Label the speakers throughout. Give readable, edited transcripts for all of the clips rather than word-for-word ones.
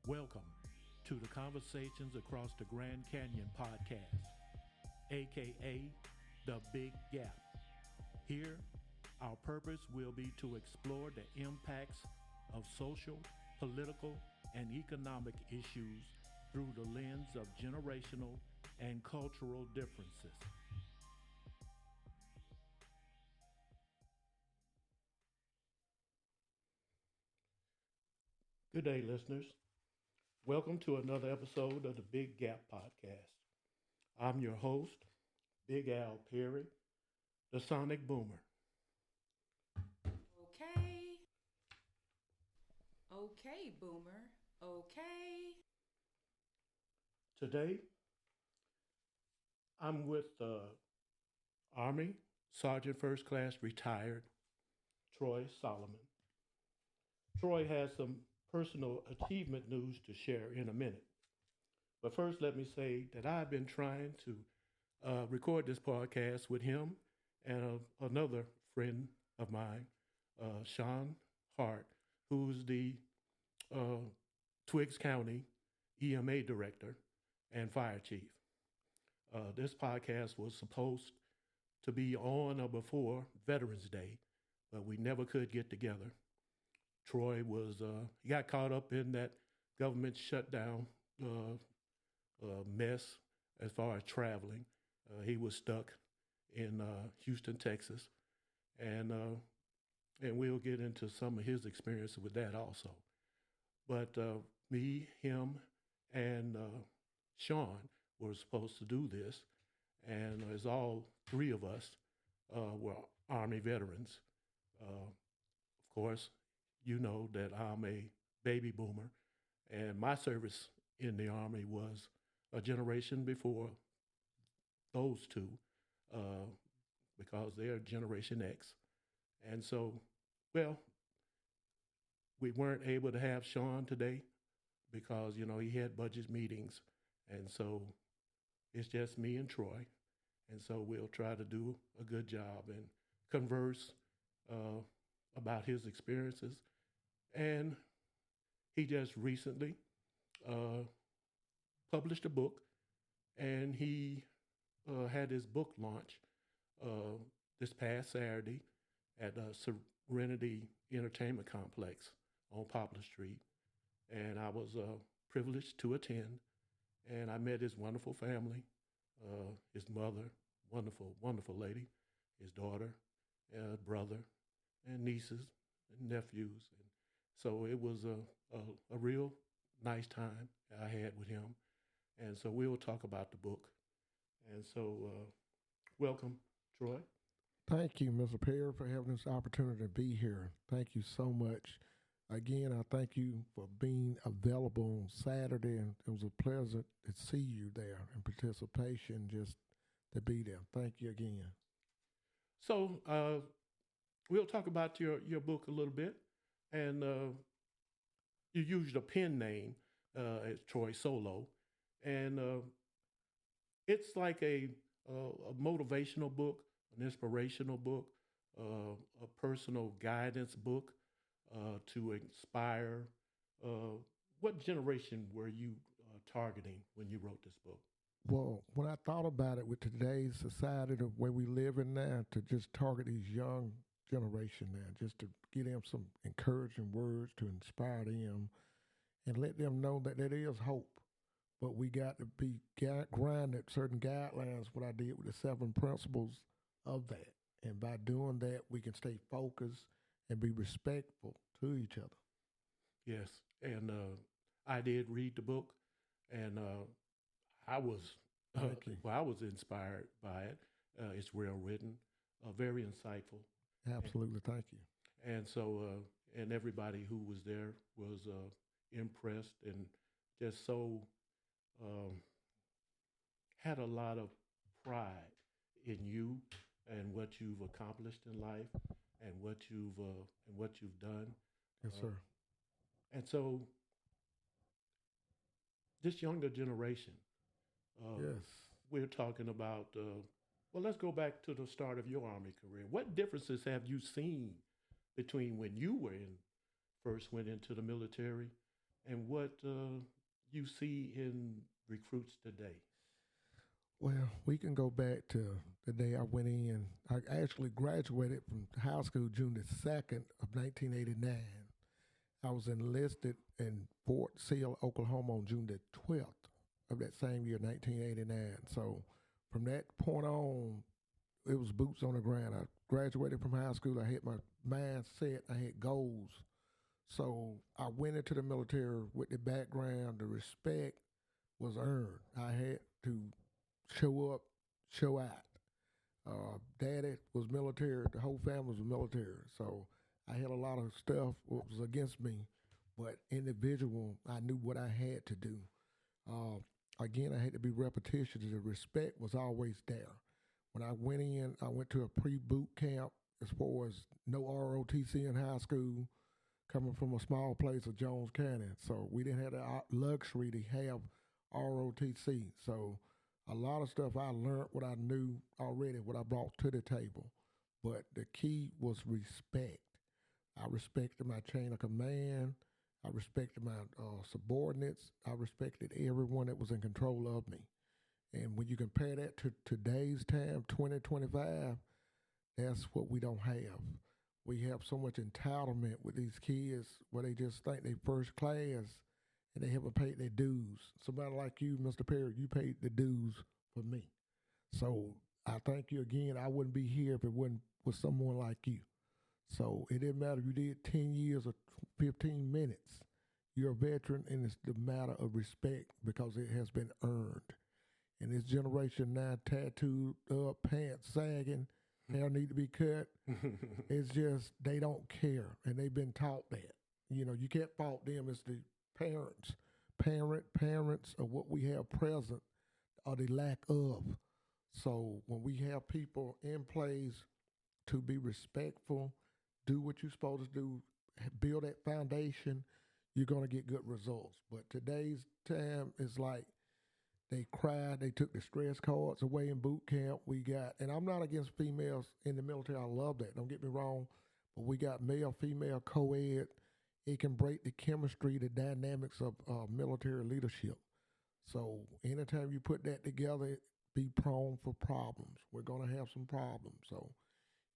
Speaker 1: Welcome to the Conversations Across the Grand Canyon podcast, aka The Big Gap. Here, our purpose will be to explore the impacts of social, political, and economic issues through the lens of generational and cultural differences. Good day, listeners. Welcome to another episode of the Big Gap podcast. I'm your host, Big Al Perry, the Sonic Boomer.
Speaker 2: Okay. Okay, Boomer. Okay.
Speaker 1: Today, I'm with Army Sergeant First Class retired Troy Solomon. Troy has some personal achievement news to share in a minute. But first, let me say that I've been trying to record this podcast with him and another friend of mine, Sean Hart, who's the Twiggs County EMA director and fire chief. This podcast was supposed to be on or before Veterans Day, but we never could get together. Troy he got caught up in that government shutdown mess as far as traveling. He was stuck in Houston, Texas, and we'll get into some of his experiences with that also. But me, him, and Sean were supposed to do this, and as all three of us were Army veterans, of course, you know that I'm a baby boomer, and my service in the Army was a generation before those two, because they're Generation X. And so, well, we weren't able to have Sean today because, he had budget meetings. And so it's just me and Troy. And so we'll try to do a good job and converse about his experiences. And he just recently published a book, and he had his book launch this past Saturday at Serenity Entertainment Complex on Poplar Street. And I was privileged to attend, and I met his wonderful family, his mother, wonderful, wonderful lady, his daughter, brother, and nieces and nephews. And so it was a real nice time I had with him. And so we'll talk about the book. And so welcome, Troy.
Speaker 3: Thank you, Mr. Perry, for having this opportunity to be here. Thank you so much. Again, I thank you for being available on Saturday, and it was a pleasure to see you there and participation, just to be there. Thank you again.
Speaker 1: So we'll talk about your book a little bit. And you used a pen name as Troy Solo. And it's like a motivational book, an inspirational book, a personal guidance book to inspire. What generation were you targeting when you wrote this book?
Speaker 3: Well, when I thought about it with today's society, the way we live in now, to just target these young generation now, just to give them some encouraging words to inspire them and let them know that there is hope. But we got to be grounded certain guidelines, what I did with the 7 principles of that. And by doing that, we can stay focused and be respectful to each other.
Speaker 1: Yes, and I did read the book, and I was I was inspired by it. It's well written, very insightful.
Speaker 3: Absolutely, thank you.
Speaker 1: And so, and everybody who was there was impressed and just so had a lot of pride in you and what you've accomplished in life and what you've done.
Speaker 3: Yes, sir.
Speaker 1: And so, this younger generation,
Speaker 3: yes,
Speaker 1: we're talking about. Well, let's go back to the start of your Army career. What differences have you seen between when you first went into the military and what you see in recruits today.
Speaker 3: Well, we can go back to the day I went in. I actually graduated from high school June the 2nd of 1989. I was enlisted in Fort Sill, Oklahoma on June the 12th of that same year, 1989. So from that point on, it was boots on the ground. I graduated from high school. I had my mind set. I had goals. So I went into the military with the background. The respect was earned. I had to show up, show out. Daddy was military. The whole family was military. So I had a lot of stuff that was against me, but individual, I knew what I had to do. Uh, Again, I had to be repetitious. The respect was always there. When I went in, I went to a pre-boot camp as far as no ROTC in high school, coming from a small place of Jones County. So we didn't have the luxury to have ROTC. So a lot of stuff I learned what I knew already, what I brought to the table. But the key was respect. I respected my chain of command. I respected my subordinates. I respected everyone that was in control of me. And when you compare that to today's time, 2025, that's what we don't have. We have so much entitlement with these kids where they just think they first class and they haven't paid their dues. Somebody like you, Mr. Perry, you paid the dues for me. So I thank you again. I wouldn't be here if it wasn't with someone like you. So it didn't matter if you did 10 years or 15 minutes. You're a veteran, and it's the matter of respect because it has been earned. And this generation now, tattooed up, pants sagging, hair need to be cut. It's just they don't care, and they've been taught that. You know, you can't fault them. It's the parents, parents of what we have present or the lack of. So when we have people in place to be respectful, do what you're supposed to do, build that foundation, you're going to get good results. But today's time is like they cried, they took the stress cards away in boot camp. We got, and I'm not against females in the military. I love that. Don't get me wrong. But we got male, female, co-ed. It can break the chemistry, the dynamics of military leadership. So anytime you put that together, be prone for problems. We're going to have some problems. So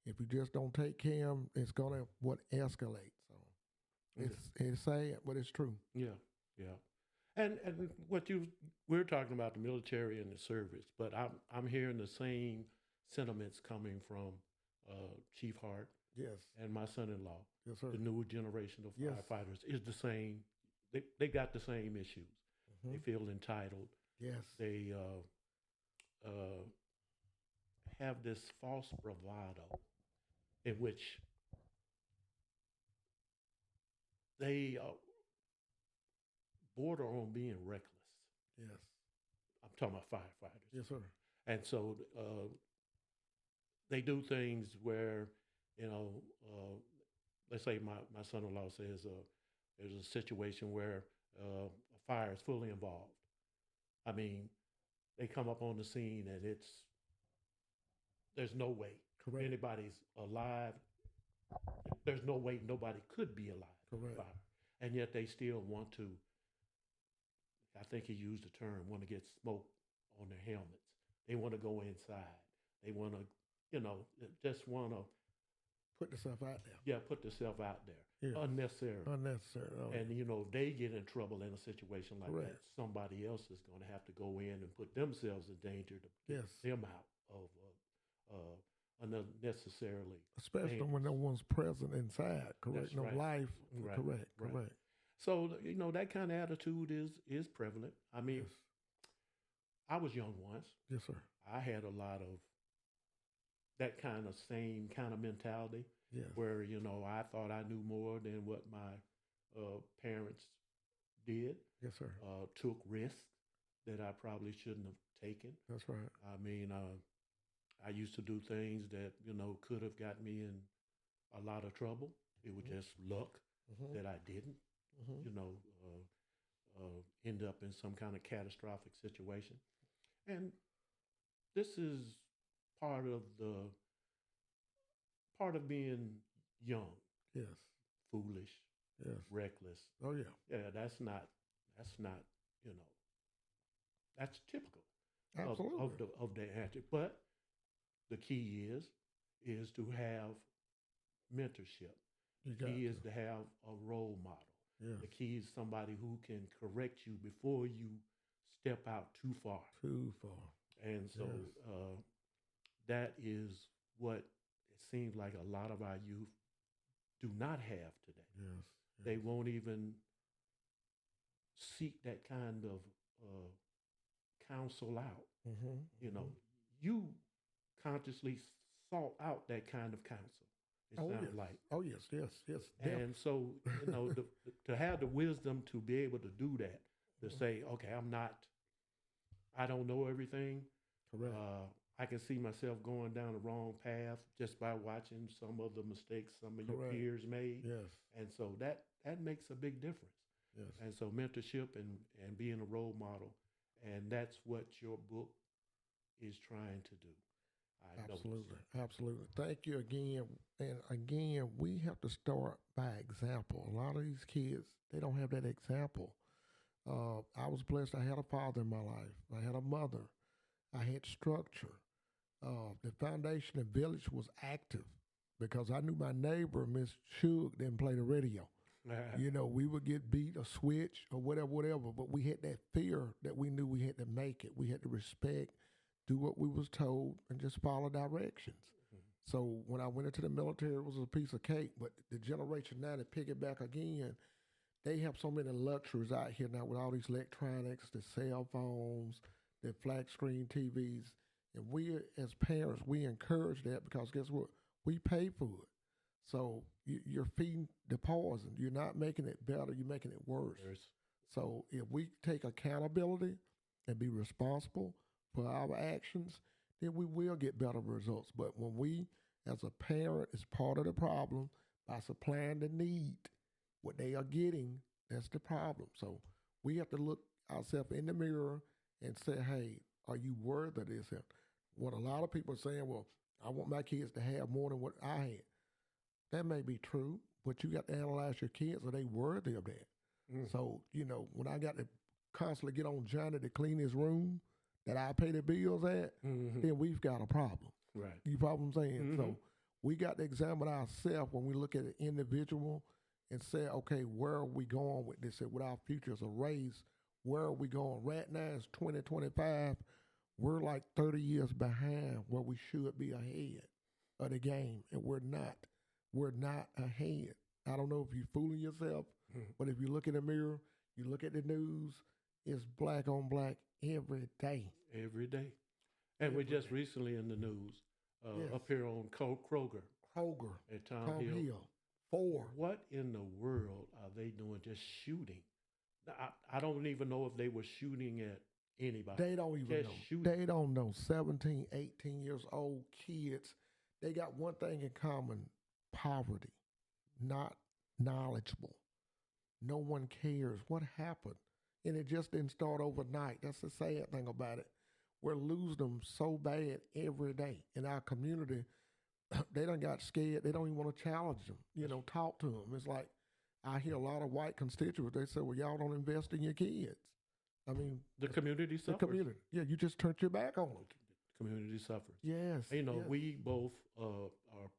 Speaker 3: if you just don't take care of them, it's going to what escalate. So it's sad, but it's true.
Speaker 1: Yeah, yeah. And what we're talking about the military and the service, but I'm hearing the same sentiments coming from Chief Hart
Speaker 3: Yes.
Speaker 1: and my son-in-law.
Speaker 3: Yes, sir.
Speaker 1: The new generation of
Speaker 3: Yes.
Speaker 1: firefighters is the same. They got the same issues. They feel entitled.
Speaker 3: Yes.
Speaker 1: They have this false bravado in which they border on being reckless.
Speaker 3: Yes.
Speaker 1: I'm talking about firefighters.
Speaker 3: Yes, sir.
Speaker 1: And so they do things where, let's say my son-in-law says there's a situation where a fire is fully involved. I mean, they come up on the scene and there's no way
Speaker 3: Correct.
Speaker 1: anybody's alive. There's no way nobody could be alive.
Speaker 3: Correct.
Speaker 1: Fire. And yet they still want to, I think he used the term, want to get smoke on their helmets. They want to go inside. They want to, just want to
Speaker 3: put yourself out there.
Speaker 1: Yeah, put yourself out there.
Speaker 3: Yeah.
Speaker 1: Unnecessary.
Speaker 3: Unnecessary. Oh.
Speaker 1: And, they get in trouble in a situation like
Speaker 3: Correct.
Speaker 1: that. Somebody else is going to have to go in and put themselves in danger to get them out of unnecessarily.
Speaker 3: Especially when no one's present inside. Correct.
Speaker 1: That's
Speaker 3: no
Speaker 1: right.
Speaker 3: life.
Speaker 1: Right.
Speaker 3: Correct.
Speaker 1: Right.
Speaker 3: Correct.
Speaker 1: So, that kind of attitude is prevalent. I mean,
Speaker 3: Yes.
Speaker 1: I was young once.
Speaker 3: Yes, sir.
Speaker 1: I had a lot of that same kind of mentality.
Speaker 3: Yes.
Speaker 1: Where, I thought I knew more than what my parents did.
Speaker 3: Yes, sir.
Speaker 1: Took risks that I probably shouldn't have taken.
Speaker 3: That's right.
Speaker 1: I mean, I used to do things that, could have got me in a lot of trouble. It was just luck that I didn't, end up in some kind of catastrophic situation. And this is part of being young.
Speaker 3: Yes.
Speaker 1: Foolish.
Speaker 3: Yes.
Speaker 1: Reckless.
Speaker 3: Oh, yeah.
Speaker 1: Yeah, that's not, you know, that's typical
Speaker 3: Absolutely.
Speaker 1: of the answer. But the key is to have mentorship.
Speaker 3: You
Speaker 1: The
Speaker 3: got
Speaker 1: key
Speaker 3: to.
Speaker 1: is to have a role model.
Speaker 3: Yes.
Speaker 1: The key is somebody who can correct you before you step out too far.
Speaker 3: Too far.
Speaker 1: And so
Speaker 3: Yes.
Speaker 1: that is what it seems like a lot of our youth do not have today.
Speaker 3: Yes.
Speaker 1: They
Speaker 3: Yes.
Speaker 1: won't even seek that kind of counsel out.
Speaker 3: Mm-hmm.
Speaker 1: You know, you consciously sought out that kind of counsel. It
Speaker 3: Oh
Speaker 1: sounds
Speaker 3: yes.
Speaker 1: like.
Speaker 3: Oh yes. Yes. Yes.
Speaker 1: And so, you know, to have the wisdom to be able to do that, to say, okay, I don't know everything.
Speaker 3: Correct.
Speaker 1: I can see myself going down the wrong path just by watching some of the mistakes some of your
Speaker 3: Correct.
Speaker 1: peers made.
Speaker 3: Yes.
Speaker 1: And so that makes a big difference.
Speaker 3: Yes.
Speaker 1: And so mentorship and being a role model, and that's what your book is trying to do. I noticed.
Speaker 3: Absolutely. Absolutely. Thank you again. And again, we have to start by example. A lot of these kids, they don't have that example. I was blessed. I had a father in my life. I had a mother. I had structure. The foundation and village was active because I knew my neighbor, Miss Shug, didn't play the radio. You know, we would get beat or switch or whatever, but we had that fear that we knew we had to make it. We had to respect, do what we was told, and just follow directions. So when I went into the military, it was a piece of cake. But the generation now that pick it back again, they have so many luxuries out here now with all these electronics, the cell phones, the flat screen TVs. And we as parents, we encourage that because guess what? We pay for it. So you're feeding the poison. You're not making it better. You're making it worse. So if we take accountability and be responsible for our actions, then we will get better results. But when we, as a parent, is part of the problem by supplying the need, what they are getting, that's the problem. So we have to look ourselves in the mirror and say, hey, are you worthy of this? And what a lot of people are saying, well, I want my kids to have more than what I had. That may be true, but you got to analyze your kids. Are they worthy of that? So, you know, when I got to constantly get on Johnny to clean his room that I pay the bills at, then we've got a problem.
Speaker 1: Right.
Speaker 3: You follow what I'm saying? So we got to examine ourselves when we look at an individual and say, okay, where are we going with this? With our future as a race, where are we going? Right now it's 2025. We're like 30 years behind where we should be ahead of the game, and we're not. We're not ahead. I don't know if you're fooling yourself, but if you look in the mirror, you look at the news, it's black on black every day.
Speaker 1: Every day. And we just recently in the news up here on Kroger at Tom Hill.
Speaker 3: 4.
Speaker 1: What in the world are they doing just shooting? I don't even know if they were shooting at anybody.
Speaker 3: They don't even know.
Speaker 1: Shooting.
Speaker 3: They don't know. 17, 18 years old kids, they got one thing in common: poverty, not knowledgeable. No one cares what happened. And it just didn't start overnight. That's the sad thing about it. We're losing them so bad every day in our community. They done got scared. They don't even want to challenge them, talk to them. It's like I hear a lot of white constituents. They say, well, y'all don't invest in your kids. I mean,
Speaker 1: the community suffers.
Speaker 3: The community. Yeah, you just turned your back on them.
Speaker 1: The community suffers.
Speaker 3: Yes.
Speaker 1: You know,
Speaker 3: yes.
Speaker 1: we both are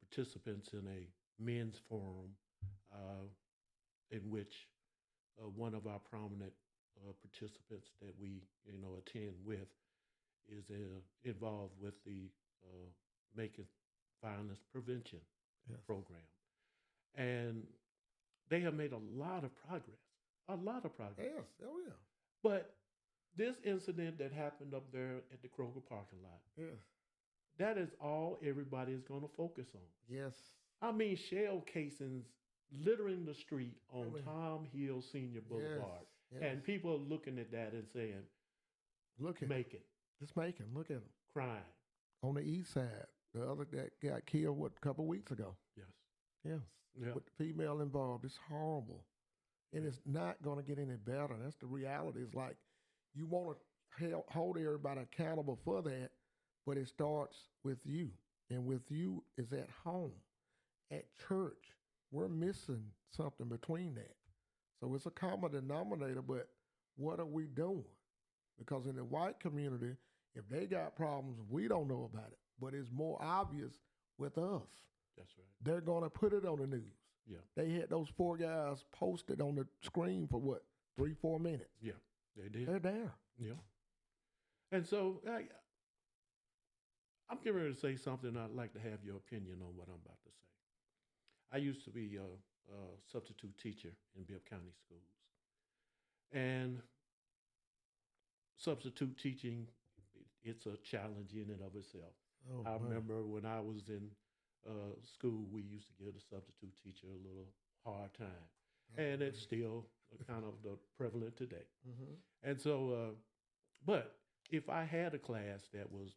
Speaker 1: participants in a men's forum in which one of our prominent participants that we, attend with is involved with the Making Violence Prevention program. And they have made a lot of progress.
Speaker 3: Yes. Oh, yeah.
Speaker 1: But this incident that happened up there at the Kroger parking lot,
Speaker 3: yes,
Speaker 1: that is all everybody is going to focus on.
Speaker 3: Yes.
Speaker 1: I mean, shell casings littering the street on Tom Hill Senior Boulevard.
Speaker 3: Yes.
Speaker 1: And people are looking at that and saying,
Speaker 3: look at
Speaker 1: Macon.
Speaker 3: Just Macon. Look at them.
Speaker 1: Crime.
Speaker 3: On the east side. The other that got killed, a couple of weeks ago?
Speaker 1: Yes.
Speaker 3: Yes.
Speaker 1: Yeah.
Speaker 3: With the female involved. It's horrible. And it's not going to get any better. That's the reality. It's like you want to hold everybody accountable for that, but it starts with you. And with you is at home, at church. We're missing something between that. So it's a common denominator, but what are we doing? Because in the white community, if they got problems, we don't know about it. But it's more obvious with us.
Speaker 1: That's right.
Speaker 3: They're going to put it on the news.
Speaker 1: Yeah.
Speaker 3: They had those 4 guys posted on the screen for what, 3-4 minutes?
Speaker 1: Yeah, they did.
Speaker 3: They're there.
Speaker 1: Yeah. And so I'm getting ready to say something. I'd like to have your opinion on what I'm about to say. I used to be a substitute teacher in Bibb County schools. And substitute teaching, it's a challenge in and of itself.
Speaker 3: Oh,
Speaker 1: I
Speaker 3: man.
Speaker 1: remember when I was in school, we used to give the substitute teacher a little hard time. And it's still kind of prevalent today.
Speaker 3: Mm-hmm.
Speaker 1: And so, but if I had a class that was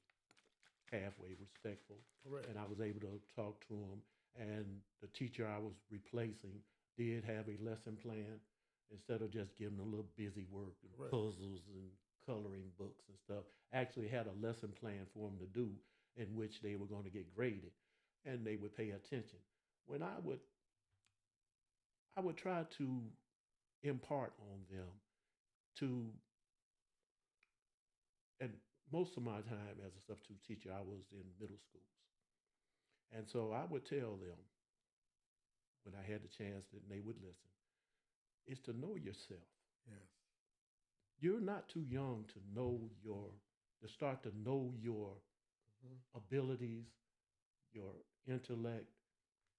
Speaker 1: halfway respectful,
Speaker 3: Correct.
Speaker 1: and I was able to talk to them, and the teacher I was replacing did have a lesson plan, instead of just giving them a little busy work and
Speaker 3: Correct.
Speaker 1: puzzles and coloring books and stuff, actually had a lesson plan for them to do in which they were going to get graded, and they would pay attention. When I would try to impart on them to, and most of my time as a substitute teacher, I was in middle schools. And so I would tell them, when I had the chance and they would listen, is to know yourself.
Speaker 3: Yes.
Speaker 1: You're not too young to start to know your
Speaker 3: Mm-hmm.
Speaker 1: abilities, your intellect,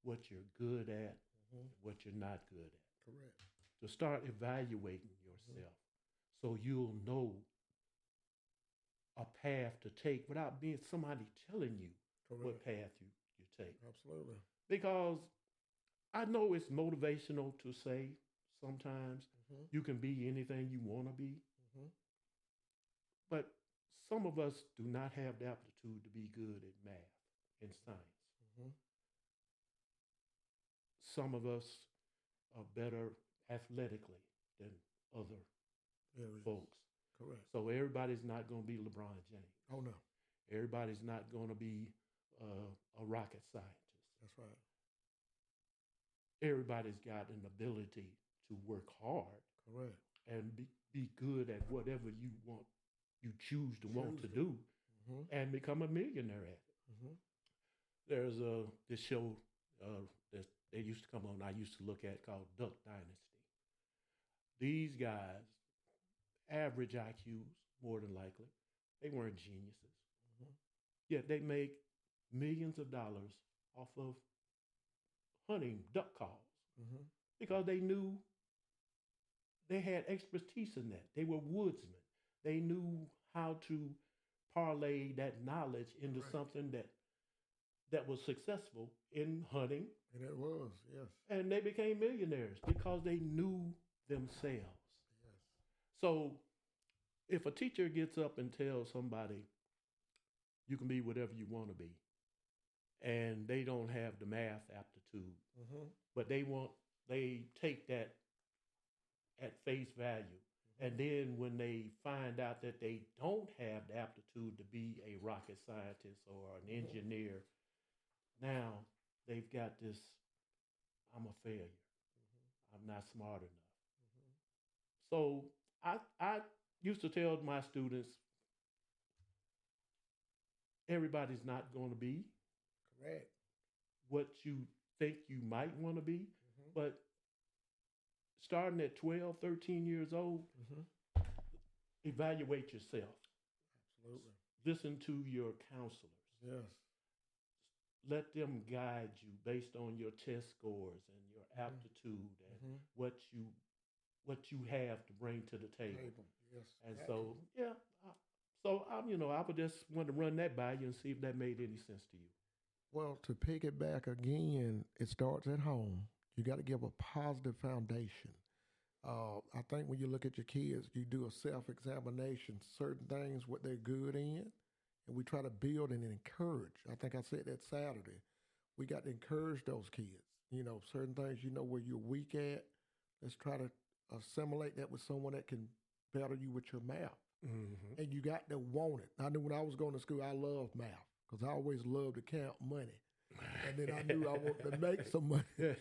Speaker 1: what you're good at,
Speaker 3: Mm-hmm.
Speaker 1: what you're not good at.
Speaker 3: Correct.
Speaker 1: To start evaluating yourself so you'll know a path to take without being somebody telling you
Speaker 3: Correct.
Speaker 1: what path you take.
Speaker 3: Absolutely.
Speaker 1: Because I know it's motivational to say sometimes
Speaker 3: Mm-hmm.
Speaker 1: you can be anything you want to be,
Speaker 3: Mm-hmm.
Speaker 1: but some of us do not have the aptitude to be good at math and science.
Speaker 3: Mm-hmm.
Speaker 1: Some of us are better athletically than other folks.
Speaker 3: Correct.
Speaker 1: So everybody's not going to be LeBron James.
Speaker 3: Oh, no.
Speaker 1: Everybody's not going to be a rocket scientist.
Speaker 3: That's right.
Speaker 1: Everybody's got an ability to work hard
Speaker 3: Correct.
Speaker 1: and be good at whatever you choose to want to do,
Speaker 3: Mm-hmm.
Speaker 1: and become a millionaire at it.
Speaker 3: Mm-hmm.
Speaker 1: There's this show that they used to come on, I used to look at, called Duck Dynasty. These guys, average IQs, more than likely, they weren't geniuses.
Speaker 3: Mm-hmm.
Speaker 1: Yet they make millions of dollars off of hunting duck calls
Speaker 3: Mm-hmm.
Speaker 1: because they knew they had expertise in that. They were woodsmen. They knew how to parlay that knowledge into
Speaker 3: Right.
Speaker 1: something that was successful in hunting,
Speaker 3: And it was, yes.
Speaker 1: and they became millionaires because they knew themselves.
Speaker 3: Yes.
Speaker 1: So if a teacher gets up and tells somebody you can be whatever you want to be, and they don't have the math aptitude,
Speaker 3: Mm-hmm.
Speaker 1: but they take that at face value. And then when they find out that they don't have the aptitude to be a rocket scientist or an engineer, now they've got this, I'm a failure. I'm not smart enough. So I used to tell my students, everybody's not going to be
Speaker 3: Correct.
Speaker 1: what you think you might want to be, but starting at 12, 13 years old,
Speaker 3: Mm-hmm.
Speaker 1: evaluate yourself.
Speaker 3: Absolutely.
Speaker 1: Listen to your counselors.
Speaker 3: Yes.
Speaker 1: Let them guide you based on your test scores and your aptitude and
Speaker 3: Mm-hmm.
Speaker 1: what you have to bring to the table.
Speaker 3: Yes.
Speaker 1: And so, yeah. I would just want to run that by you and see if that made any sense to you.
Speaker 3: Well, to pick it back again, it starts at home. You got to give a positive foundation. I think when you look at your kids, you do a self-examination, certain things, what they're good in, and we try to build and encourage. I think I said that Saturday. We got to encourage those kids. Certain things where you're weak at. Let's try to assimilate that with someone that can better you with your math.
Speaker 1: Mm-hmm.
Speaker 3: And you got to want it. I knew when I was going to school, I loved math because I always loved to count money. And then I knew I wanted to make some money.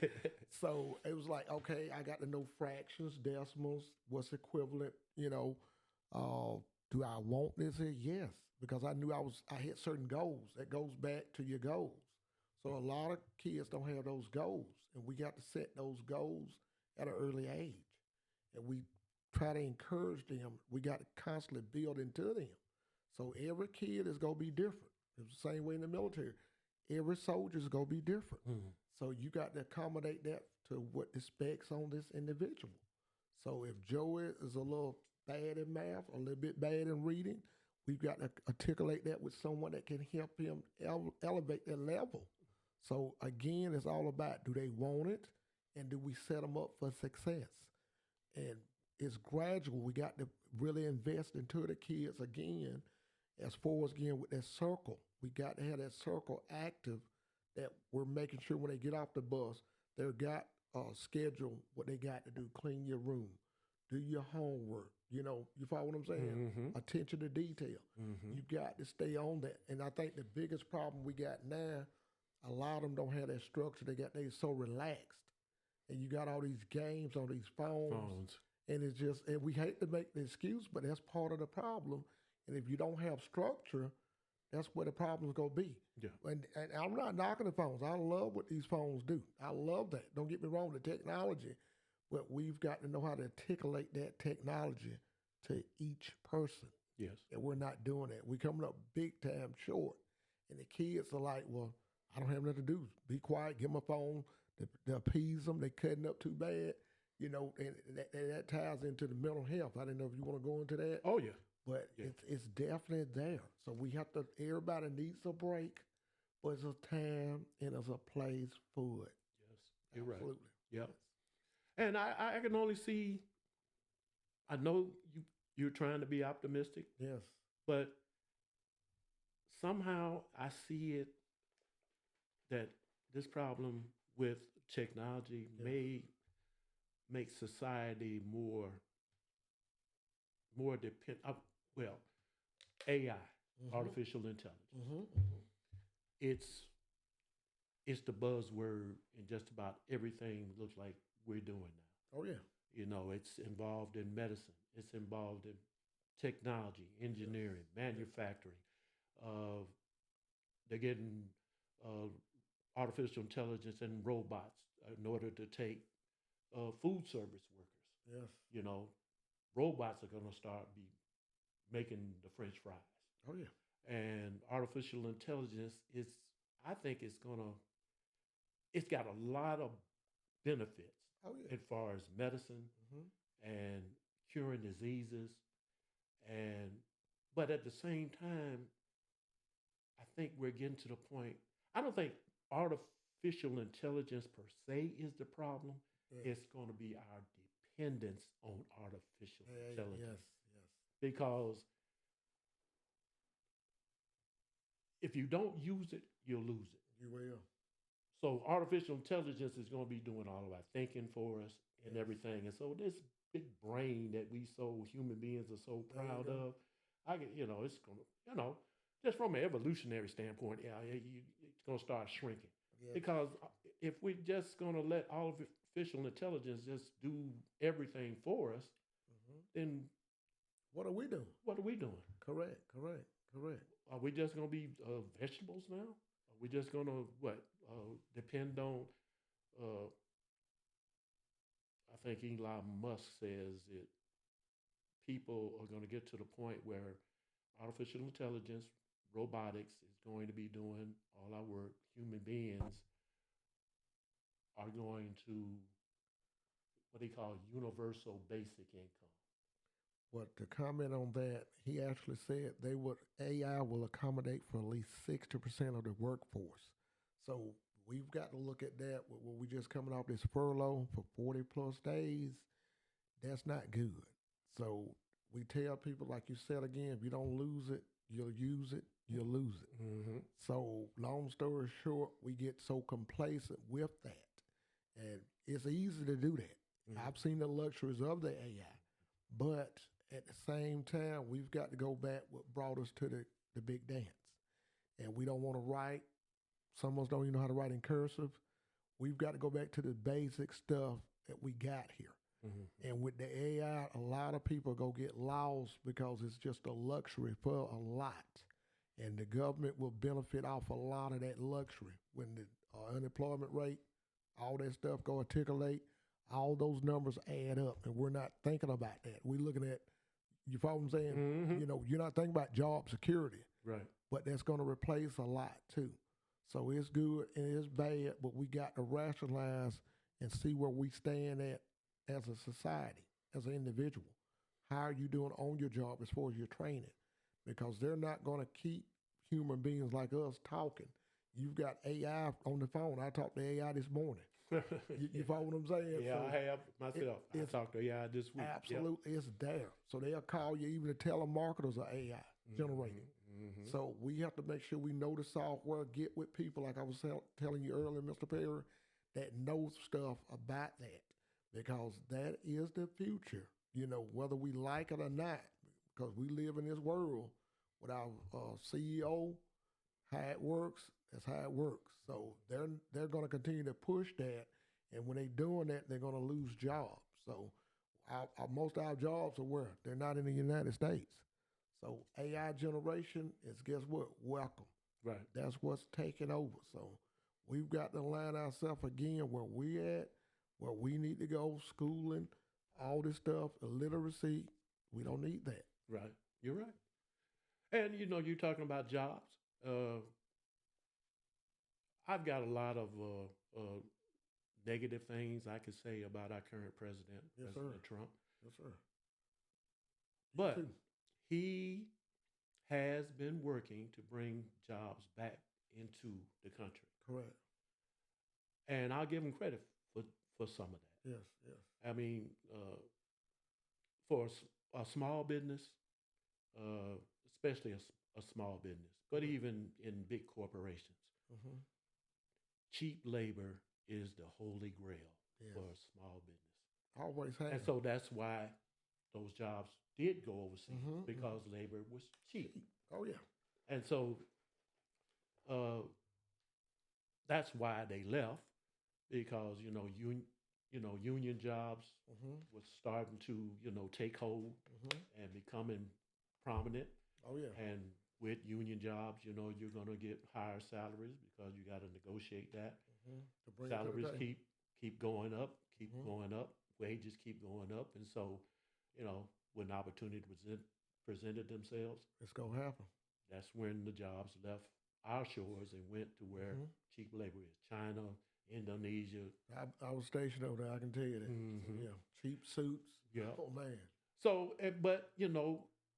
Speaker 3: So it was like, okay, I got to know fractions, decimals, what's equivalent, do I want this here? Yes, because I knew I had certain goals. That goes back to your goals. So a lot of kids don't have those goals, and we got to set those goals at an early age. And we try to encourage them. We got to constantly build into them. So every kid is going to be different. It's the same way in the military. Every soldier is going to be different. So you got to accommodate that to what the specs on this individual. So if Joe is a little bad in math, a little bit bad in reading, we've got to articulate that with someone that can help him elevate their level. So again, it's all about, do they want it, and do we set them up for success? And it's gradual. We got to really invest into the kids again, as far as again with that circle. We got to have that circle active, that we're making sure when they get off the bus, they've got a schedule, what they got to do, clean your room, do your homework. You follow what I'm saying? Attention to detail. You got to stay on that. And I think the biggest problem we got now, a lot of them don't have that structure. They so relaxed. And you got all these games on these phones. And it's just, and we hate to make the excuse, but that's part of the problem. And if you don't have structure, that's where the problem's going to be.
Speaker 1: Yeah.
Speaker 3: And I'm not knocking the phones. I love what these phones do. I love that. Don't get me wrong, the technology. But we've got to know how to articulate that technology to each person.
Speaker 1: Yes.
Speaker 3: And we're not doing that. We're coming up big time short. And the kids are like, well, I don't have nothing to do. Be quiet, give them a phone to appease them. They're cutting up too bad. And that ties into the mental health. I didn't know if you want to go into that.
Speaker 1: Oh, yeah.
Speaker 3: But it's definitely there. So we have to, everybody needs a break, but it's a time and it's a place for it.
Speaker 1: Yes, you're
Speaker 3: Absolutely.
Speaker 1: right. Yep.
Speaker 3: Yes.
Speaker 1: And I can only see, I know you're trying to be optimistic.
Speaker 3: Yes.
Speaker 1: But somehow I see it that this problem with technology may make society more dependent. Well, AI, artificial intelligence. It's the buzzword in just about everything. Looks like we're doing now.
Speaker 3: Oh yeah.
Speaker 1: It's involved in medicine. It's involved in technology, engineering, manufacturing. They're getting artificial intelligence and robots in order to take food service workers.
Speaker 3: Yes.
Speaker 1: Robots are going to start making the French fries.
Speaker 3: Oh yeah.
Speaker 1: And artificial intelligence I think it's got a lot of benefits.
Speaker 3: Oh yeah.
Speaker 1: As far as medicine and curing diseases, but at the same time, I think we're getting to the point. I don't think artificial intelligence per se is the problem.
Speaker 3: Yeah.
Speaker 1: It's going to be our dependence on artificial intelligence.
Speaker 3: Yes.
Speaker 1: Because if you don't use it, you'll lose it.
Speaker 3: You will.
Speaker 1: So artificial intelligence is going to be doing all of our thinking for us and everything. And so this big brain that human beings are so proud of, it's going to, just from an evolutionary standpoint, it's going to start shrinking. Yeah. Because if we're just going to let artificial intelligence just do everything for us, then
Speaker 3: what are we doing? Correct.
Speaker 1: Are we just going to be vegetables now? Are we just going to depend on? I think Elon Musk says that people are going to get to the point where artificial intelligence, robotics is going to be doing all our work. Human beings are going to what they call universal basic income.
Speaker 3: Well, to comment on that, he actually said AI will accommodate for at least 60% of the workforce. So we've got to look at that. When we just coming off this furlough for 40 plus days, that's not good. So we tell people, like you said again, if you don't lose it, you'll use it, you'll lose it. So long story short, we get so complacent with that. And it's easy to do that. I've seen the luxuries of the AI, but at the same time, we've got to go back what brought us to the big dance. And we don't want to write some of us don't even know how to write in cursive. We've got to go back to the basic stuff that we got here.
Speaker 1: Mm-hmm.
Speaker 3: And with the AI, a lot of people go get lost because it's just a luxury for a lot. And the government will benefit off a lot of that luxury. When the unemployment rate, all that stuff go articulate, all those numbers add up. And we're not thinking about that. We're looking at, you follow what I'm saying?
Speaker 1: Mm-hmm.
Speaker 3: You know, you're not thinking about job security.
Speaker 1: Right.
Speaker 3: But that's going to replace a lot too. So it's good and it's bad, but we got to rationalize and see where we stand at as a society, as an individual. How are you doing on your job as far as your training? Because they're not going to keep human beings like us talking. You've got AI on the phone. I talked to AI this morning. You follow what I'm saying?
Speaker 1: Yeah,
Speaker 3: So
Speaker 1: I have myself. I talked to AI this week.
Speaker 3: absolutely, it's there. So they'll call you. Even the telemarketers are AI generated.
Speaker 1: Mm-hmm.
Speaker 3: So we have to make sure we know the software, get with people, like I was telling you earlier, Mr. Perry, that know stuff about that, because that is the future, you know, whether we like it or not, because we live in this world with our CEO, how it works, that's how it works. So they're going to continue to push that, and when they're doing that, they're going to lose jobs. So most of our jobs are where? They're not in the United States. So AI generation is, guess what? Welcome.
Speaker 1: Right.
Speaker 3: That's what's taking over. So we've got to line ourselves again where we at, where we need to go, schooling, all this stuff, illiteracy. We don't need that.
Speaker 1: Right. You're right. And, you know, you're talking about jobs. I've got a lot of negative things I could say about our current president,
Speaker 3: Yes,
Speaker 1: President
Speaker 3: sir.
Speaker 1: Trump.
Speaker 3: Yes, sir.
Speaker 1: But
Speaker 3: too.
Speaker 1: he has been working to bring jobs back into the country.
Speaker 3: Correct.
Speaker 1: And I'll give him credit for some of that.
Speaker 3: Yes, yes.
Speaker 1: I mean, for a small business, especially a small business, but even in big corporations,
Speaker 3: Mm-hmm.
Speaker 1: cheap labor is the holy grail
Speaker 3: Yes.
Speaker 1: for a small business.
Speaker 3: Always have.
Speaker 1: And so that's why those jobs did go overseas,
Speaker 3: Mhm,
Speaker 1: because labor was cheap.
Speaker 3: Oh, yeah.
Speaker 1: And so that's why they left, because, union jobs
Speaker 3: Mm-hmm.
Speaker 1: was starting to, take hold
Speaker 3: Mm-hmm.
Speaker 1: and becoming prominent.
Speaker 3: Oh, yeah.
Speaker 1: And with union jobs, you're going to get higher salaries because you got to negotiate that.
Speaker 3: Mm-hmm. To bring it to the
Speaker 1: Salaries
Speaker 3: table.
Speaker 1: keep going up, keep
Speaker 3: Mhm.
Speaker 1: going up. Wages keep going up. And so, when opportunity presented themselves,
Speaker 3: It's going to happen.
Speaker 1: that's when the jobs left our shores and went to where
Speaker 3: Mhm.
Speaker 1: cheap labor is. China, Indonesia.
Speaker 3: I was stationed over there. I can tell you that.
Speaker 1: Mhm.
Speaker 3: Yeah. Cheap suits.
Speaker 1: Yeah.
Speaker 3: Oh, man.
Speaker 1: So, but,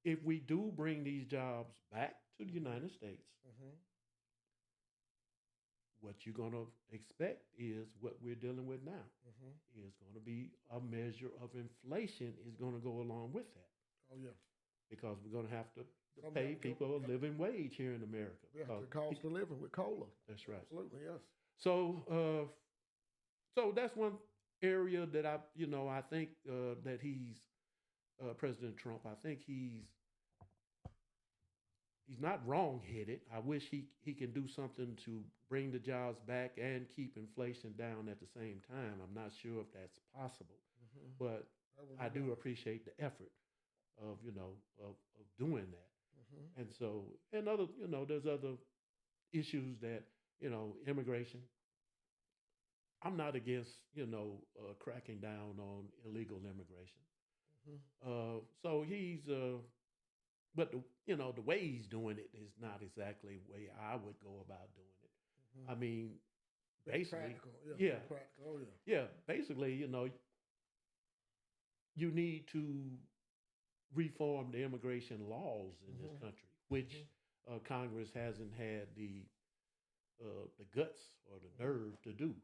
Speaker 1: if we do bring these jobs back to the United States,
Speaker 3: Mm-hmm.
Speaker 1: what you're going to expect is what we're dealing with now.
Speaker 3: Mm-hmm.
Speaker 1: Is going to be a measure of inflation is going to go along with that,
Speaker 3: Oh, yeah.
Speaker 1: because we're going to have to
Speaker 3: Some
Speaker 1: pay
Speaker 3: have to-
Speaker 1: people a living wage here in America.
Speaker 3: Yeah,
Speaker 1: because
Speaker 3: the cost of living with COLA.
Speaker 1: That's right.
Speaker 3: Absolutely, yes.
Speaker 1: So, so that's one area that I think that he's President Trump. I think he's not wrong-headed. I wish he can do something to bring the jobs back and keep inflation down at the same time. I'm not sure if that's possible,
Speaker 3: Mm-hmm.
Speaker 1: but I do appreciate the effort of doing that.
Speaker 3: Mm-hmm.
Speaker 1: And so, and other, there's other issues that, immigration. I'm not against, cracking down on illegal immigration.
Speaker 3: Mm-hmm.
Speaker 1: So he's, but the way he's doing it is not exactly the way I would go about doing it.
Speaker 3: Mm-hmm.
Speaker 1: I mean, basically,
Speaker 3: Practical.
Speaker 1: yeah.
Speaker 3: Practical. Oh, yeah.
Speaker 1: Yeah, basically, you need to reform the immigration laws in this
Speaker 3: Mhm.
Speaker 1: country, which Congress hasn't had the guts or the nerve to do.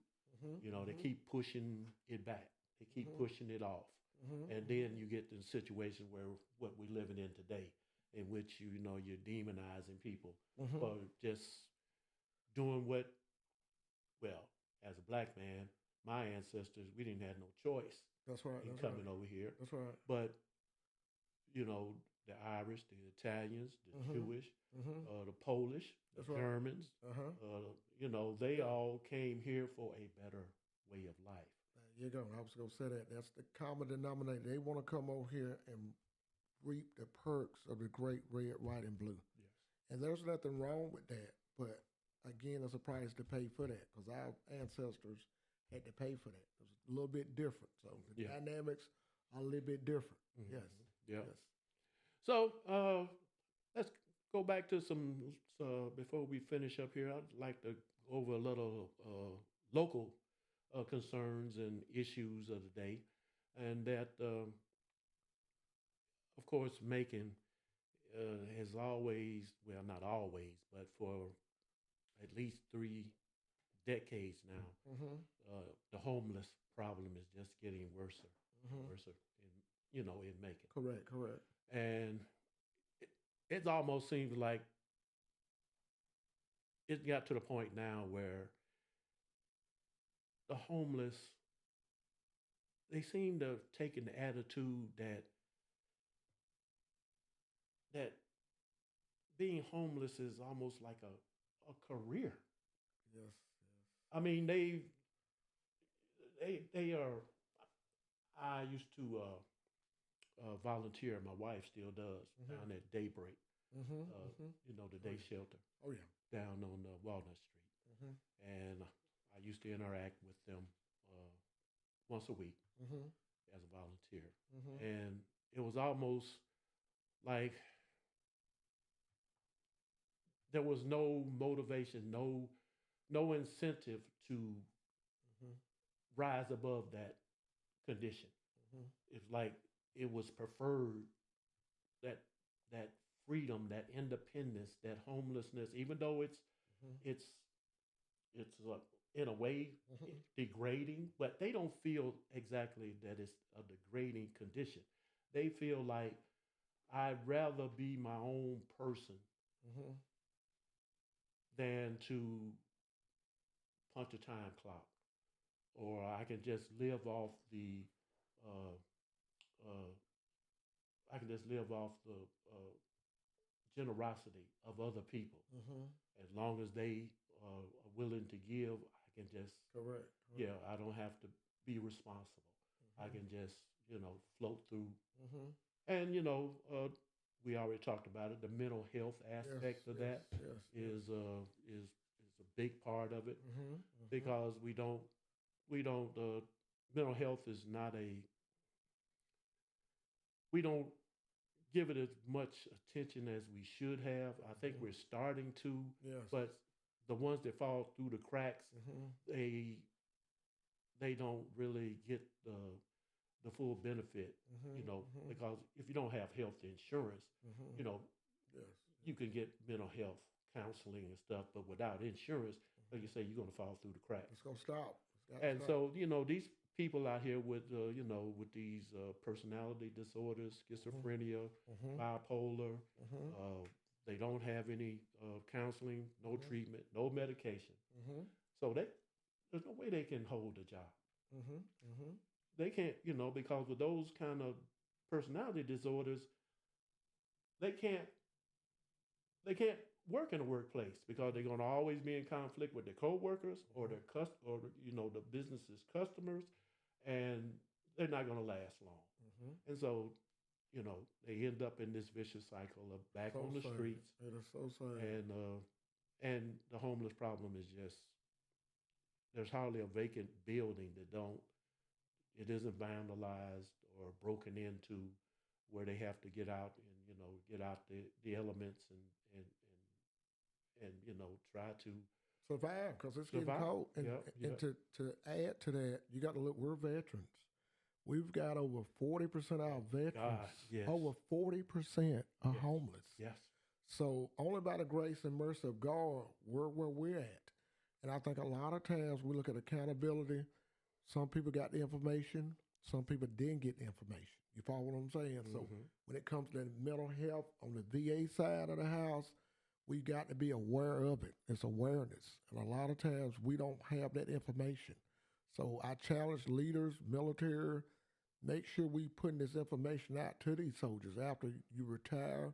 Speaker 3: Mm-hmm.
Speaker 1: They keep pushing it back. They keep
Speaker 3: Mhm.
Speaker 1: pushing it off.
Speaker 3: Mm-hmm.
Speaker 1: And then you get to the situation where what we're living in today, in which, you're demonizing people
Speaker 3: Mm-hmm.
Speaker 1: for just doing what, well, as a black man, my ancestors, we didn't have no choice
Speaker 3: That's right.
Speaker 1: in
Speaker 3: That's
Speaker 1: coming
Speaker 3: right.
Speaker 1: over here.
Speaker 3: That's right.
Speaker 1: But, the Irish, the Italians, the
Speaker 3: Mhm.
Speaker 1: Jewish,
Speaker 3: Mhm.
Speaker 1: the Polish, the
Speaker 3: That's right.
Speaker 1: Germans.
Speaker 3: Uh-huh.
Speaker 1: They
Speaker 3: Yeah.
Speaker 1: all came here for a better way of life.
Speaker 3: There you go. I was gonna say that. That's the common denominator. They want to come over here and reap the perks of the great red, white, and blue.
Speaker 1: Yes.
Speaker 3: And there's nothing wrong with that. But again, there's a price to pay for that because our ancestors had to pay for that. It was a little bit different. So the
Speaker 1: Yeah.
Speaker 3: dynamics are a little bit different.
Speaker 1: Mhm.
Speaker 3: Yes.
Speaker 1: Yeah.
Speaker 3: Yes.
Speaker 1: So let's go back to some. Before we finish up here, I'd like to go over a little local concerns and issues of the day, and that, of course, Macon has always, well, not always, but for at least 3 decades now,
Speaker 3: Mm-hmm.
Speaker 1: the homeless problem is just getting worse,
Speaker 3: Mm-hmm.
Speaker 1: worse in Macon,
Speaker 3: Correct. Correct.
Speaker 1: and it almost seems like it got to the point now where the homeless, they seem to have taken the attitude that being homeless is almost like a career.
Speaker 3: Yes.
Speaker 1: I mean, they are. I used to volunteer. My wife still does
Speaker 3: Mhm.
Speaker 1: down at Daybreak.
Speaker 3: Mm-hmm. Mm-hmm.
Speaker 1: The day shelter
Speaker 3: Oh yeah.
Speaker 1: down on Walnut Street,
Speaker 3: Mm-hmm.
Speaker 1: and I used to interact with them once a week
Speaker 3: Mm-hmm.
Speaker 1: as a volunteer,
Speaker 3: Mm-hmm.
Speaker 1: and it was almost like there was no motivation, no incentive to
Speaker 3: Mm-hmm.
Speaker 1: rise above that condition.
Speaker 3: Mm-hmm.
Speaker 1: It's like it was preferred that that freedom, that independence, that homelessness, even though
Speaker 3: Mm-hmm.
Speaker 1: it's in a way
Speaker 3: Mm-hmm.
Speaker 1: degrading, but they don't feel exactly that it's a degrading condition. They feel like I'd rather be my own person
Speaker 3: Mm-hmm.
Speaker 1: than to punch a time clock, or I can just live off the uh, uh, I can just live off the generosity of other people.
Speaker 3: Mm-hmm.
Speaker 1: As long as they are willing to give, I can just,
Speaker 3: Correct.
Speaker 1: yeah, I don't have to be responsible. I
Speaker 3: Mm-hmm.
Speaker 1: can just, float through.
Speaker 3: Mm-hmm.
Speaker 1: And, we already talked about it. The mental health
Speaker 3: Yes.
Speaker 1: aspect of
Speaker 3: Yes.
Speaker 1: that
Speaker 3: Yes. Yes.
Speaker 1: is a big part of it,
Speaker 3: Mm-hmm. Mm-hmm.
Speaker 1: because we don't mental health is not we don't give it as much attention as we should have. I think
Speaker 3: Mhm.
Speaker 1: we're starting to,
Speaker 3: Yes.
Speaker 1: but the ones that fall through the cracks,
Speaker 3: Mm-hmm.
Speaker 1: they don't really get the full benefit,
Speaker 3: Mm-hmm. Mm-hmm.
Speaker 1: because if you don't have health insurance,
Speaker 3: Mm-hmm.
Speaker 1: you know,
Speaker 3: Yes.
Speaker 1: you can get mental health counseling and stuff, but without insurance, like you say, you're gonna fall through the cracks.
Speaker 3: It's gonna stop. It's got to
Speaker 1: And
Speaker 3: stop.
Speaker 1: so, these people out here with, with these personality disorders, schizophrenia,
Speaker 3: Mm-hmm.
Speaker 1: bipolar,
Speaker 3: Mm-hmm.
Speaker 1: they don't have any counseling, no
Speaker 3: Mhm.
Speaker 1: treatment, no medication.
Speaker 3: Mm-hmm.
Speaker 1: So there's no way they can hold a job.
Speaker 3: Mm-hmm. Mm-hmm.
Speaker 1: They can't, because with those kind of personality disorders, they can't they can't work in the workplace because they're going to always be in conflict with their coworkers or their the business's customers, and they're not going to last long.
Speaker 3: Mm-hmm.
Speaker 1: And so, they end up in this vicious cycle of back
Speaker 3: So
Speaker 1: on the
Speaker 3: sad.
Speaker 1: streets,
Speaker 3: It is so sad.
Speaker 1: and the homeless problem is just, there's hardly a vacant building that don't it isn't vandalized or broken into, where they have to get out and get out the elements and try to
Speaker 3: Survive because it's getting
Speaker 1: survive.
Speaker 3: cold. And
Speaker 1: Yeah, yeah.
Speaker 3: and to add to that, you got to look. We're veterans. We've got over 40% of our veterans.
Speaker 1: God, yes.
Speaker 3: Over 40% are
Speaker 1: Yes.
Speaker 3: homeless.
Speaker 1: Yes.
Speaker 3: So only by the grace and mercy of God, we're where we're at. And I think a lot of times we look at accountability. Some people got the information. Some people didn't get the information. You follow what I'm saying? So
Speaker 1: Mhm.
Speaker 3: when it comes to mental health on the VA side of the house, we got to be aware of it. It's awareness. And a lot of times we don't have that information. So I challenge leaders, military, make sure we putting this information out to these soldiers after you retire,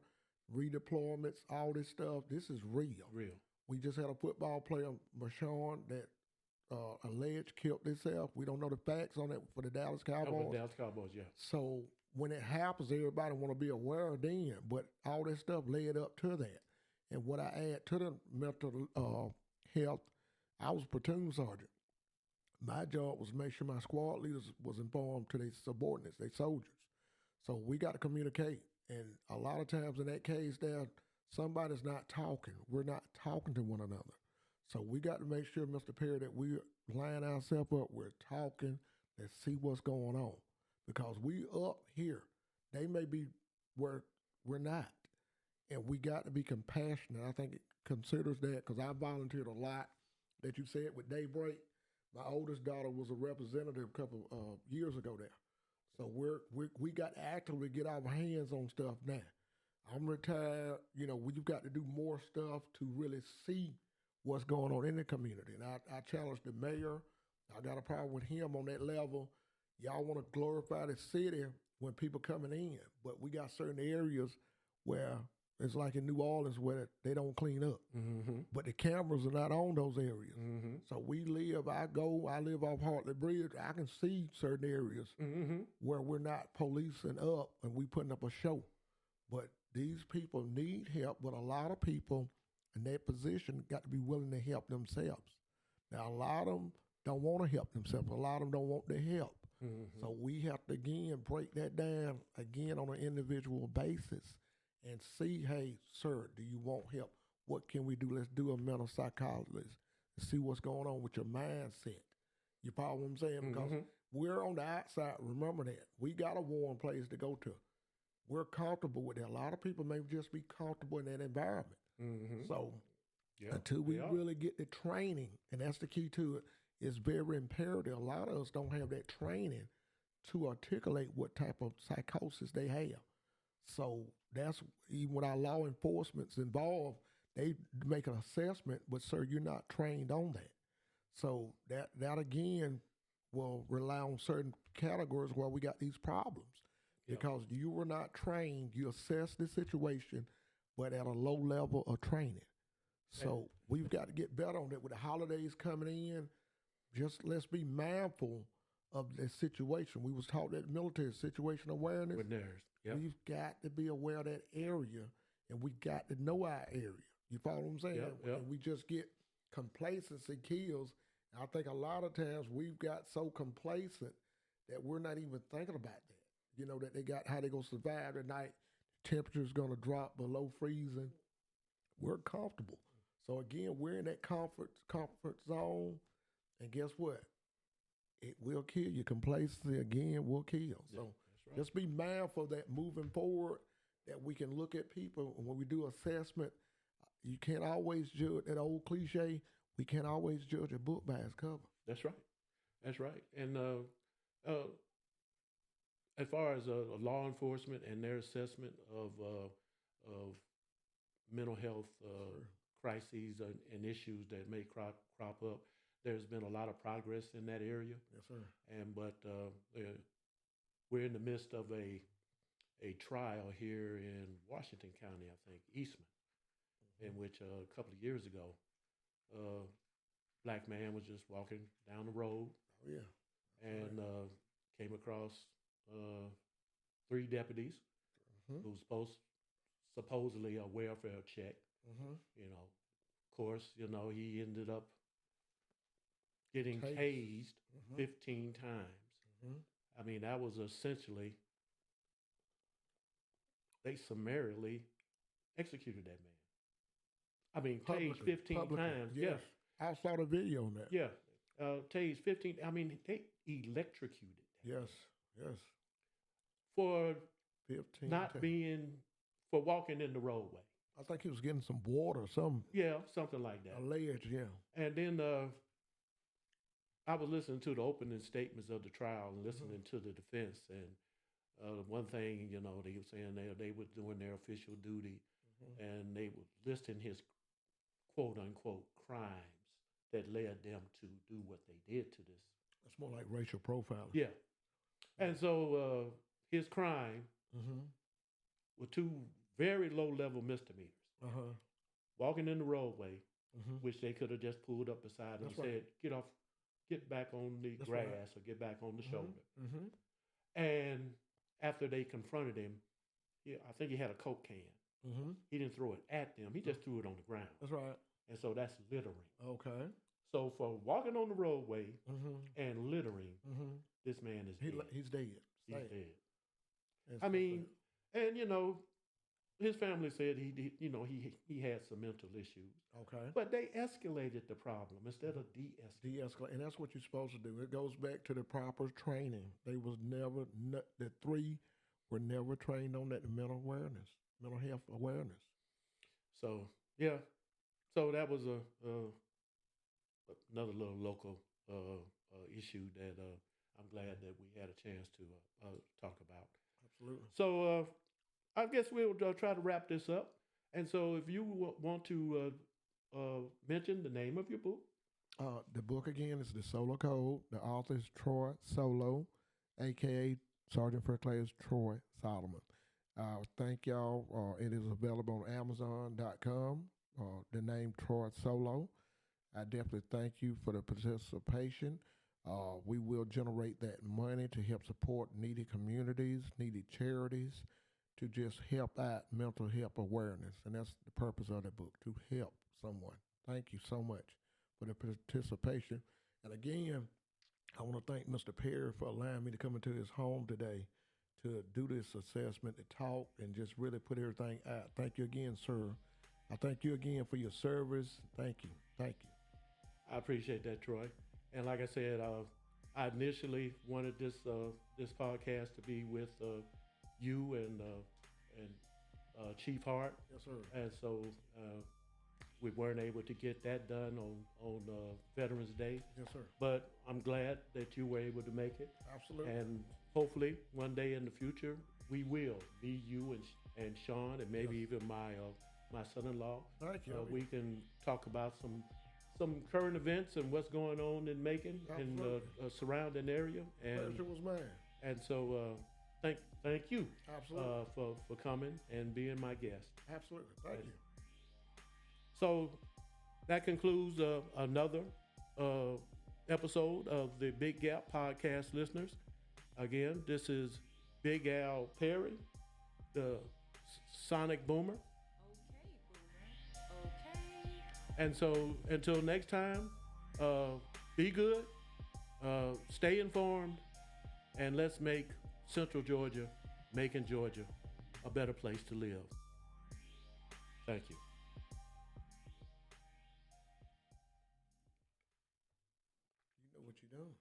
Speaker 3: redeployments, all this stuff. This is real.
Speaker 1: Real.
Speaker 3: We just had a football player, Marshawn, that alleged killed himself. We don't know the facts on it for the Dallas Cowboys.
Speaker 1: Dallas Cowboys, yeah.
Speaker 3: So when it happens, everybody want to be aware of then. But all that stuff led up to that. And what I add to the mental health, I was a platoon sergeant. My job was to make sure my squad leaders was informed to their subordinates, their soldiers. So we got to communicate. And a lot of times in that case there, somebody's not talking. We're not talking to one another. So we got to make sure, Mr. Perry, that we line ourselves up. We're talking. Let's see what's going on. Because we up here. They may be where we're not. And we got to be compassionate. I think it considers that because I volunteered a lot that you said with Daybreak. My oldest daughter was a representative a couple of years ago there. So we got to actively get our hands on stuff now. I'm retired. You know, we've got to do more stuff to really see what's going on in the community. And I challenged the mayor. I got a problem with him on that level. Y'all want to glorify the city when people coming in, but we got certain areas where it's like in New Orleans where they don't clean up.
Speaker 1: Mm-hmm.
Speaker 3: But the cameras are not on those areas.
Speaker 1: Mm-hmm.
Speaker 3: So I live off Hartley Bridge. I can see certain areas
Speaker 1: Mm-hmm.
Speaker 3: where we're not policing up and we putting up a show. But these people need help, but a lot of people in that position got to be willing to help themselves. Now, a lot of them don't want to help themselves. A lot of them don't want the help.
Speaker 1: Mm-hmm.
Speaker 3: So we have to, again, break that down, again, on an individual basis and see, hey, sir, do you want help? What can we do? Let's do a mental psychologist and see what's going on with your mindset. You follow what I'm saying? Because we're on the outside. Remember that. We got a warm place to go to. We're comfortable with that. A lot of people may just be comfortable in that environment.
Speaker 1: Mm-hmm.
Speaker 3: So
Speaker 1: Yeah,
Speaker 3: until we
Speaker 1: they are.
Speaker 3: really get the training, and that's the key to it, it's very imperative. A lot of us don't have that training to articulate what type of psychosis they have. So that's even with our law enforcement's involved, they make an assessment, but sir, you're not trained on that. So that again will rely on certain categories where we got these problems.
Speaker 1: Yeah.
Speaker 3: Because you were not trained, you assess the situation, but at a low level of training. So we've got to get better on that. With the holidays coming in, just let's be mindful of the situation. We was taught that military situation awareness.
Speaker 1: With theirs. Yep.
Speaker 3: We've got to be aware of that area, and we got to know our area. You follow what I'm saying?
Speaker 1: Yep.
Speaker 3: And we just get complacency kills. I think a lot of times we've got so complacent that we're not even thinking about that. You know, that they got how they going to survive the night. Temperature's going to drop below freezing. We're comfortable. So again, we're in that comfort zone, and guess what? It will kill you. Complacency again will kill. So
Speaker 1: that's right.
Speaker 3: just be mindful that moving forward, that we can look at people and when we do assessment. You can't always judge that old cliche. We can't always judge a book by its cover.
Speaker 1: That's right. That's right. And as far as law enforcement and their assessment of mental health crises and issues that may crop up, there's been a lot of progress in that area.
Speaker 3: Yes, sir.
Speaker 1: But we're in the midst of a trial here in Washington County, I think, Eastman, in which a couple of years ago, black man was just walking down the road.
Speaker 3: Oh, yeah.
Speaker 1: And came across 3 deputies who was supposedly a welfare check. You know, of course, you know, he ended up getting tased 15 times. I mean, that was essentially, they summarily executed that man. I mean, tased 15 times.
Speaker 3: Yes. I saw the video on that.
Speaker 1: Yeah. Tased 15. I mean, they electrocuted that
Speaker 3: Yes. Yes.
Speaker 1: for
Speaker 3: 15
Speaker 1: not
Speaker 3: times.
Speaker 1: being, for walking in the roadway.
Speaker 3: I think he was getting some water or something.
Speaker 1: Yeah, something like that.
Speaker 3: Alleged, yeah.
Speaker 1: And then I was listening to the opening statements of the trial and listening to the defense. And one thing, you know, they were saying they were doing their official duty and they were listing his quote unquote crimes that led them to do what they did to this.
Speaker 3: It's more like racial profiling.
Speaker 1: Yeah. And so his crime
Speaker 3: Mm-hmm.
Speaker 1: were two very low-level misdemeanors.
Speaker 3: Uh-huh.
Speaker 1: Walking in the roadway,
Speaker 3: Mm-hmm.
Speaker 1: which they could have just pulled up beside him and
Speaker 3: That's right.
Speaker 1: said, get back on the
Speaker 3: That's
Speaker 1: grass
Speaker 3: right.
Speaker 1: or get back on the shoulder.
Speaker 3: Mm-hmm.
Speaker 1: And after they confronted him, I think he had a Coke can.
Speaker 3: Mm-hmm.
Speaker 1: He didn't throw it at them. He just threw it on the ground.
Speaker 3: That's right.
Speaker 1: And so that's littering.
Speaker 3: Okay.
Speaker 1: So for walking on the roadway
Speaker 3: Mm-hmm.
Speaker 1: and littering,
Speaker 3: Mm-hmm.
Speaker 1: this man is dead.
Speaker 3: He's dead.
Speaker 1: He's
Speaker 3: Sad.
Speaker 1: dead.
Speaker 3: That's
Speaker 1: I
Speaker 3: so
Speaker 1: mean,
Speaker 3: sad.
Speaker 1: and his family said he had some mental issues,
Speaker 3: Okay.
Speaker 1: but they escalated the problem instead of de-escalating.
Speaker 3: De-escalate, and that's what you're supposed to do. It goes back to the proper training. They was never the three were never trained on that mental health awareness.
Speaker 1: So yeah, so that was another little local issue that I'm glad that we had a chance to talk about.
Speaker 3: Absolutely.
Speaker 1: So I guess we'll try to wrap this up. And so if you want to mention the name of your book.
Speaker 3: The book again is The Solo Code. The author is Troy Solo, aka Sergeant First Class Troy Solomon. Thank y'all. It is available on Amazon.com. The name Troy Solo. I definitely thank you for the participation. We will generate that money to help support needy communities, needy charities, to just help out mental health awareness. And that's the purpose of the book, to help someone. Thank you so much for the participation. And again, I want to thank Mr. Perry for allowing me to come into his home today to do this assessment, to talk, and just really put everything out. Thank you again, sir. I thank you again for your service. Thank you. Thank you.
Speaker 1: I appreciate that, Troy. And like I said, I initially wanted this podcast to be with you and Chief Hart.
Speaker 3: Yes, sir.
Speaker 1: And so we weren't able to get that done on Veterans Day.
Speaker 3: Yes, sir.
Speaker 1: But I'm glad that you were able to make it.
Speaker 3: Absolutely.
Speaker 1: And hopefully one day in the future, we will, be you and Sean and maybe even my son-in-law.
Speaker 3: Thank you.
Speaker 1: We can talk about some current events and what's going on in Macon and surrounding area. And
Speaker 3: Pleasure was mine.
Speaker 1: and so thank you
Speaker 3: Absolutely.
Speaker 1: for coming and being my guest.
Speaker 3: Absolutely. Thank you.
Speaker 1: So that concludes another episode of the Big Gap Podcast listeners. Again, this is Big Al Perry, the Sonic Boomer.
Speaker 2: Okay, Boomer. Okay.
Speaker 1: And so until next time, be good, stay informed, and let's make Central Georgia, Macon, Georgia, a better place to live. Thank you.
Speaker 3: You know what you're doing.